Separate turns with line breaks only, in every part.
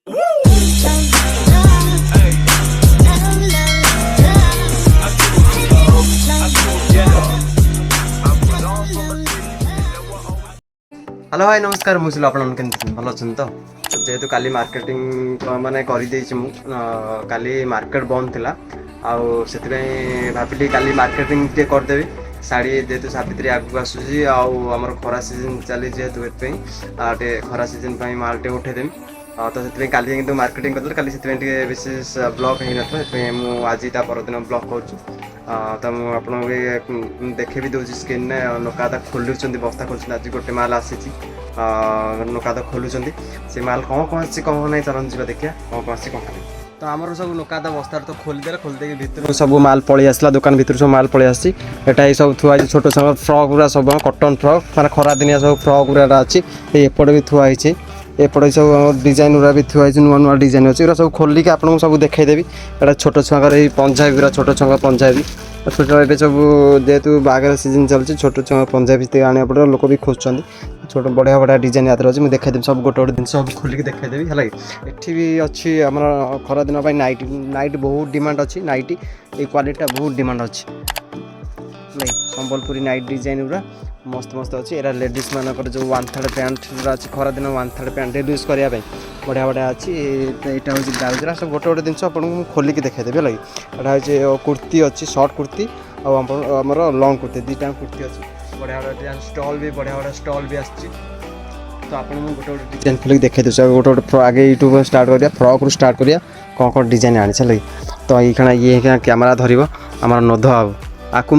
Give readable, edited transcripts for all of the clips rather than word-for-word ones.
Hello भाई नमस्कार मुझे आप भल अच्छे तो जेहेतु काली मार्केटिंग माने काली मार्केट बंद थिला आउ से भाविली काली मार्केटिंग टे करदेवी शाढ़ी जेहेतु सावित्री आगू आसूसी आमर खरा सीजन चली जेहेतु ये खरा सीजन माल टे उठेदेमी तो से काली किंतु मार्केटिंग करदे काली से विशेष ब्लॉग हो न आज परदिन ब्लॉग कर तो मुझे देखे भी दूसरी स्क्रीन ने नौकादा खोलुँच बस्ता खोलुँच आज गोटे माल आसी नौकादा खोलुँच से माल कौन कौन आसी कौन ना चलते जा देखिए कौन कौन आसी कौन तो आमर सब नौकादा बस्ता तो खोलीदे खोलदे भितर सब माल पलि आसला दुकान भितर सब माल पलि आसी एटा सब थुआई छोट छुआ फ्रक गुरा सब कटन फ्रक माने खरा दिनिया सब फ्रक गुरा अच्छी एपटे भी थुआई एपटे सब डिजाइन गुरा भी थुआई नुआ नुआ डिजाइन अच्छी सब खोलिक आपको सब देखईदेवी एटा छोट छुआर पंजाबी गुरा छोट छुआ पंजाबी छोट ए सब जेहेतु बागर सीजन चलती छोट छुआ पंजाबी आने पड़े लोक भी खोजुंट छोट बढ़िया बढ़िया डिजाइन याद अच्छे मुझे देखा सब गोटे गोटे जिन सब खोलिक देखईदेवी है ये भी अच्छी आम खरा दिन नाइट नाइट बहुत डिमांड अच्छी नाइट ये क्वालिटी बहुत डिमांड अच्छी संबलपुरी नाइट डिजाइन गुरा मस्त मस्त अच्छी एरा लेडीज मानकर जो 1/3 पैंट गुरा अच्छी खरा दिन 1/3 पैंट यूज करने बढ़िया बढ़िया अच्छी यहाँ हूँ ब्लाउज सब गोटे गोटे जिन आपको खोलिक देखईदेवी लगे यहाँ हूँ कुर्ती अच्छी सर्ट कुर्ती आमर लंग कुर्ती दुटा कुर्ती अच्छी बढ़िया बढ़िया स्टल भी बढ़िया बढ़िया स्टल भी आस तो आप गोटे गोटे डिजाइन खोलिक देखी दूसरे गोटे गोटे आगे यूट्यूब स्टार्ट करिया फ्रक रू स्टार्ट करिया कौन कौन डिजाइन आनी लगे तो ये कैमेरा धरब आम नोध बाबू आपको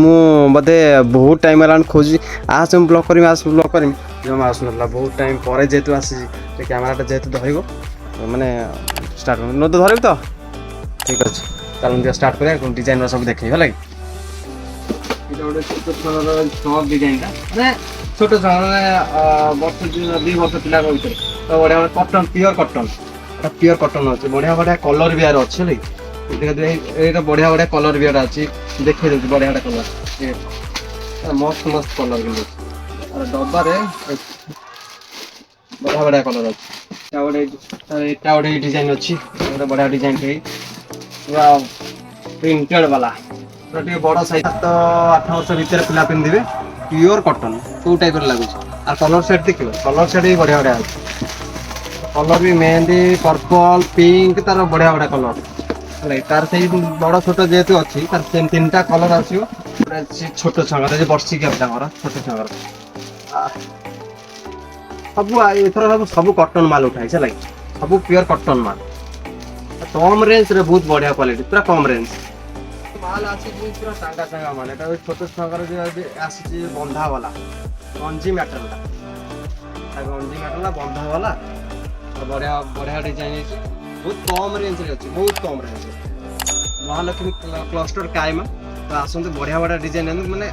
बोधे बहुत टाइम है खोजी आस ब्लॉक करी आस ब्लॉक करी जमा आसना बहुत टाइम पर जेहतु आसी कैमेराटा जेहतु धरब मैंने स्टार्ट नोद धरब तो ठीक अच्छे चलो स्टार्ट करिया डिजाइन सब देखे है लगे गोटे छोट छुआर फ्रक डिजाइन मैंने छोट छुआ वर्ष 2 वर्ष पिला भर तो बढ़िया कटन प्योर कटन अच्छे बढ़िया बढ़िया कलर भी यार अच्छे लगे ये बढ़िया बढ़िया कलर भी अच्छी देखे दूसरी बढ़िया कलर मस्त मस्त कलर कि डबारे बढ़िया बढ़िया कलर अच्छे गोटे डिजाइन अच्छी बढ़िया डिजाइन पूरा प्रिंटेड वाला पूरा बड़ साइज 7-8 वर्ष भितर पिला पिंधे प्योर कटन कौ टाइप लगुच और कलर सेट देखिए कलर सेट भी बढ़िया बढ़िया अच्छे कलर भी मेहंदी पर्पल पिंक तार बढ़िया बढ़िया कलर तार से बड़ छोट जेहेतु अच्छी तार 3टा कलर आसो छोट छुआ वर्षिकिया छोट छुआ सब एथर सब कटन माल उठाई है सब प्योर कटन माल कम रेंज रे बहुत बढ़िया क्वालिटी पूरा कम रेंज माल आसी पूरा टांगा टांगा माल छोट छुआर आसी बंधा वाला गंजी मैटरला बंधा वाला बढ़िया बढ़िया डिजाइन बहुत कम रेंज रे अच्छी बहुत कम रेंज महालक्ष्मी क्लस्टर कायमा तो आसते बढ़िया बढ़िया डिजाइन मैंने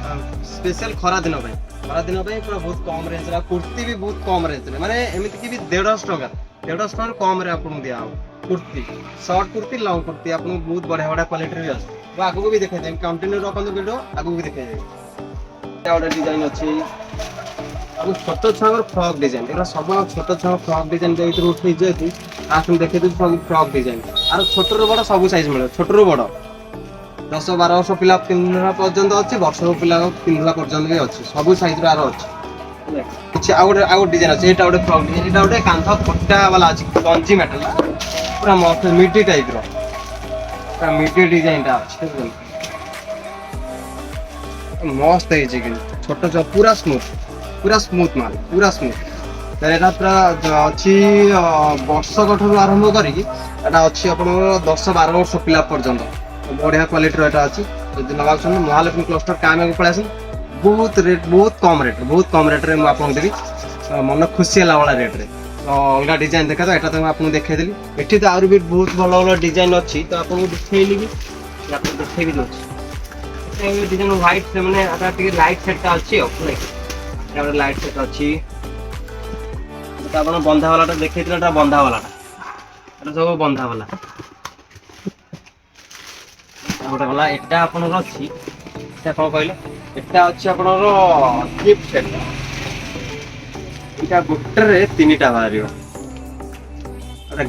स्पेशल खरा दिन पूरा बहुत कम रेंज कुर्ती भी बहुत कम रेंज माने एमती की भी 150 टका कम रे आपको दिया कुर्ती शॉर्ट कुर्ती लॉन्ग कुर्ती आपको बहुत बढ़िया बढ़िया क्वालिटी भी आस आगू भी देखा कंटिन्यू रखते वीडियो आगू भी देखा डिजाइन अच्छी अब छोट छुआ फ्रक डिजाइन ये सब छोट छुआ फ्रक डिजाइन उठे जेहतु आप देखे सब फ्रक डिजाइन और छोट रू बड़ सब साइज मिले छोट रू बड़ 10-12 वर्ष पिला पिंधा पर्यंत अच्छे वर्ष पिला पिंधा पर्यंत भी अच्छे सब साइज आर अच्छे आउ डिजाइन अच्छे यहाँ गोटे फ्रक डिजाइन यहाँ गोटे कांथ फटा वाला अच्छी गंजी मेटल पूरा मस्त मिडी टाइप पूरा मिडी डिजाइन अच्छे मस्त है छोट छुआ पूरा स्मूथ माल पूरा स्मूथ यहाँ पूरा अच्छी वर्ष ठार आरंभ करी अच्छी आप 10-12 वर्ष पिला पर्यंत बढ़िया क्वालिटी यहाँ अच्छी जब नवा महालक्ष्मी क्लस्टर काम पड़े आस बहुत रेट बहुत कम रेट्रे मुझे देवी मन खुशी है वाला रेट्रे अलग डिजाइन देखा तो यहाँ तो आपको देखी ये तो आहुरी भी बहुत भल भल डिजाइन अच्छी तो आपको देखली भी देखे भी दूसरी डिजाइन व्हाइट मैंने लाइट सेटा अच्छी गोटे लाइट सेट अच्छी आप बंधा वाला देखी बंधा वाला सब बंधा वाला गोटे गला एटा आपनर अच्छी कौन कहले एटा अच्छी आपनर गिफ्ट सेट एटा गोटे 3टा बाहर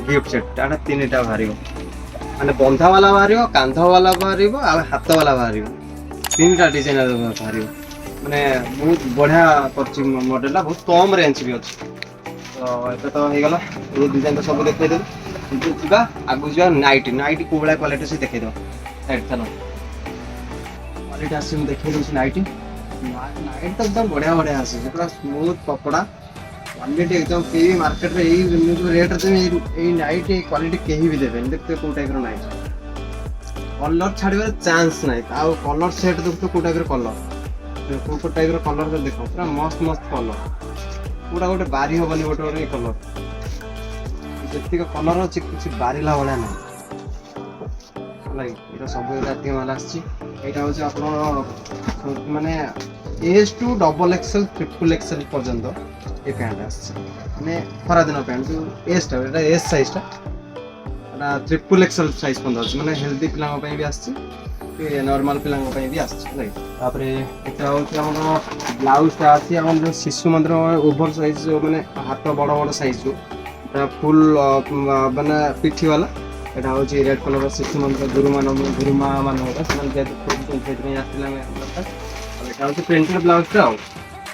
गिफ्ट सेट एटा तीनटा बाहर माने बंधा वाला बाहर कांध वाला बाहर आ हाथ वाला बाहर तीनटा डिजाइन बाहर माने बहुत बढ़िया करछि मॉडल बहुत कम रेंज भी अछि तो एटा तो हे गला ये डिजाइन तो सब देखै दे जीवा आगु जीवा नाइट नाइट को बड़ा क्वालिटी से देखै दो साइड चलो क्वालिटी आसी हम देखै दो नाइट नाइट तो एकदम बढ़िया बढ़िया आसी पूरा स्मूथ कपड़ा क्वालिटी एकदम के मार्केट रे रेट रे ए नाइट क्वालिटी केही भी देबे देखते को टाइप रो नाइट कलर छाड़िबार चांस नाही आ कलर सेट देखते को टाइप रो कलर को टाइप रो कलर देखो पूरा मस्त मस्त कलर पूरा गोटे बारी होबनी गोटे गोटे कलर जति कलर अछि कुछ बारीला वाला नाही लाइक एटा सब जाति माल आछि एटा होछि आपन माने S to double XL triple XL पर्यंत ये पैंट आने खरा दिन pant S S size triple XL size पंद अच्छे मैंने हेल्दी पिलांग भी आसी नॉर्मल पिलांग भी आसपर ब्लाउज आसी जो शिशु मंदिर ओभर साइज मैंने हाथ बड़ बड़ साइज फुल माने पिठी वाला यहाँ हूँ रेड कलर शिशु मंदिर गुरुमा मान प्रिंटेड ब्लाउज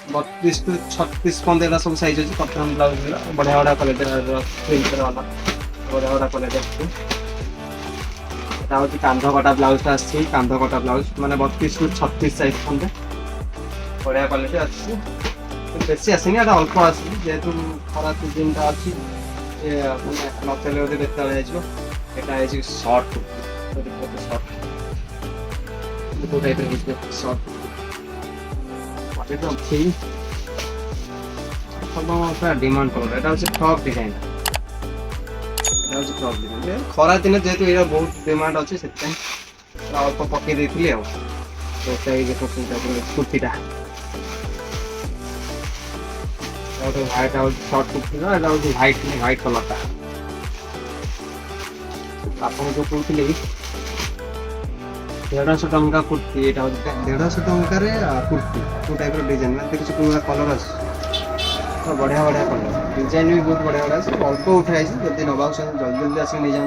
32 टू 36 पंद्रह सब साइज अच्छी कटन ब्लाउज बढ़िया बढ़िया क्वालिटी प्रिंटर वाला बढ़िया बढ़िया क्वालिटी आती कांध कटा ब्लाउज कांध कटा ब्लाउज मैंने 32 टू 36 साइज पंद्रह बढ़िया क्वालिटी अच्छी बेसी आसनी अल्प आस जेहेतु खरा सीजन अच्छी नचले बोधे बेताल यहाँ सर्ट सर्ट एकदम ठीक सब डिमांड कलर এটা হচ্ছে ফ্রক ডিজাইন এটা হচ্ছে ফ্রক ডিজাইন খরা দিনে যেহেতু এটা বহুত ডিমান্ড আছে সেটাই অল্প পকে দিয়েছিলি আর তো এই যে কুর্তিটা এটা হোয়াইট আর শর্ট কুর্তি না এটা হচ্ছে হোয়াইট কালারটা আপনি যে কুর্তি 150 टंका कुर्ती এটা হচ্ছে 150 टंका रे कुर्ती तो टाइप रो डिजाइन মানে কিছু পুরো কলর আছে তো बढ़िया बढ़िया कलर डिजाइन भी बहुत बढ़िया बढ़िया আছে অল্প উঠাই আছে যদি নবাও জলদি জলদি আসি নিয়ে যান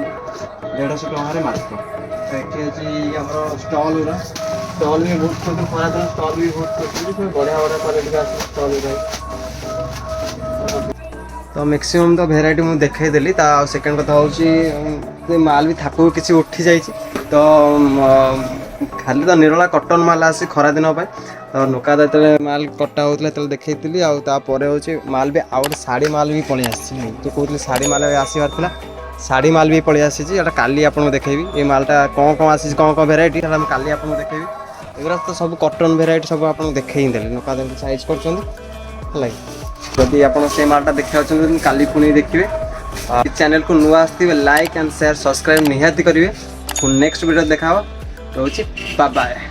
150 टंका रे मात्र तो এটি আছে ଆମର স্টল উরা স্টল भी बहुत छोट पड़ा था स्टॉल भी बहुत छोट तो बढ़िया बढ़िया क्वालिटी का स्टॉल है तो मैक्सिमम तो भेराइटी मुझे देखई देली ता सेकंड कथा होची माल भी थाको किसी उठी जाई तो खाली तो निरला कटन माल आसी खरा दिन तो नोका जो माल कटा होता है देखी आपर हूँ माल भी आउ शाढ़ी माल भी पलि आसी तो कहते शाढ़ी माल आसबार था शाढ़ी माल भी पलि आसी काली आपको देखेबी ये मालटा कौन कौन आसी कौन कौन भेराइटी काली आपको देखेबी एगुरा तो सब कटन भेराइटी सब आपको देखे देली नोका साइज कर जदि आप से मालटा देखा काली पुणी देखिए चैनल को नुआ आसते लाइक एंड शेयर सब्सक्राइब निहाती करेंगे नेक्स्ट वीडियो देखा रोचे बाय बाय।